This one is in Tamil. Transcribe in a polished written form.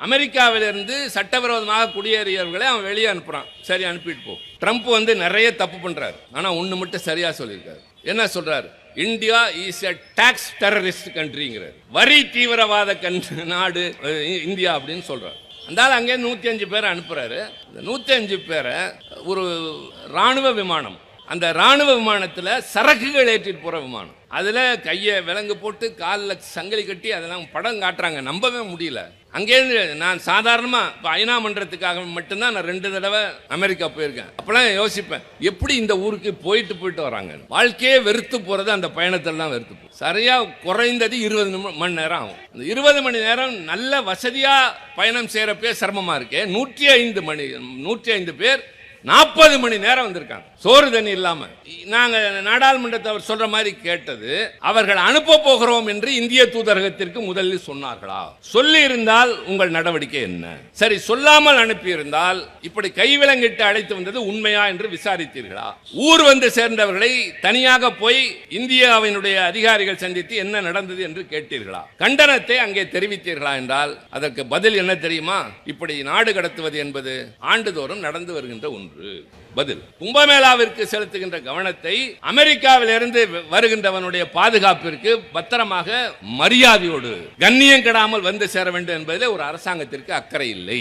அமெரிக்காவிலிருந்து சட்டவிரோதமாக குடியேறியவர்களை அவன் வெளியே அனுப்புறான். சரி, அனுப்பிட்டு போ. ட்ரம்ப் வந்து நிறைய தப்பு பண்றாரு. ஆனா ஒண்ணு மட்டும் சரியா சொல்லியிருக்காரு. என்ன சொல்றாரு? India is a tax terrorist கண்ட்ரிங்கிறார். வரி தீவிரவாத நாடு இந்தியா அப்படின்னு சொல்றாரு. அந்தாலும் அங்கே 105 பேரை அனுப்புறாரு. 105 பேரை ஒரு ராணுவ விமானம், அந்த ராணுவ விமானத்தில் சரக்குகள் ஏற்றிட்டு போற விமானம், அதுல கையை விலங்கு போட்டு காலில் சங்கிலி கட்டி அதெல்லாம் படம் காட்டுறாங்க. நம்பவே முடியல. அங்கேருந்து நான் சாதாரணமா ஐநா மன்றத்துக்காக மட்டும்தான் நான் 2 தடவை அமெரிக்கா போயிருக்கேன். அப்பெல்லாம் யோசிப்பேன், எப்படி இந்த ஊருக்கு போயிட்டு வராங்க. வாழ்க்கையே வெறுத்து போறது அந்த பயணத்தில் தான் வெறுத்து போகும். சரியா குறைந்தது 20 மணி நேரம் ஆகும். இந்த 20 மணி நேரம் நல்ல வசதியா பயணம் செய்யறப்பே சிரமமா இருக்கு. 105 பேர் 40 மணி நேரம் வந்திருக்காங்க, சோறு தண்ணி இல்லாம. நாங்க நாடாளுமன்றத்தை அவர் சொல்ற மாதிரி கேட்டது, அவர்கள் அனுப்ப போகிறோம் என்று இந்திய தூதரகத்திற்கு முதலில் சொன்னார்களா? சொல்லி இருந்தால் உங்கள் நடவடிக்கை என்ன? சரி, சொல்லாமல் அனுப்பி இருந்தால் இப்படி கைவிலங்கிட்டு அழைத்து வந்தது உண்மையா என்று விசாரித்தீர்களா? ஊர் வந்து சேர்ந்தவர்களை தனியாக போய் இந்தியாவினுடைய அதிகாரிகள் சந்தித்து என்ன நடந்தது என்று கேட்டீர்களா? கண்டனத்தை அங்கே தெரிவித்தீர்களா? என்றால் அதற்கு பதில் என்ன தெரியுமா? இப்படி நாடு கடத்துவது என்பது ஆண்டுதோறும் நடந்து வருகின்ற ஒன்று. பதில், கும்பமேளாவிற்கு செலுத்துகின்ற கவனத்தை அமெரிக்காவிலிருந்து வருகின்றவனுடைய பாதுகாப்பிற்கு பத்திரமாக மரியாதையோடு கண்ணியம் கெடாமல் வந்து சேர வேண்டும் என்பதில் ஒரு அரசாங்கத்திற்கு அக்கறை இல்லை.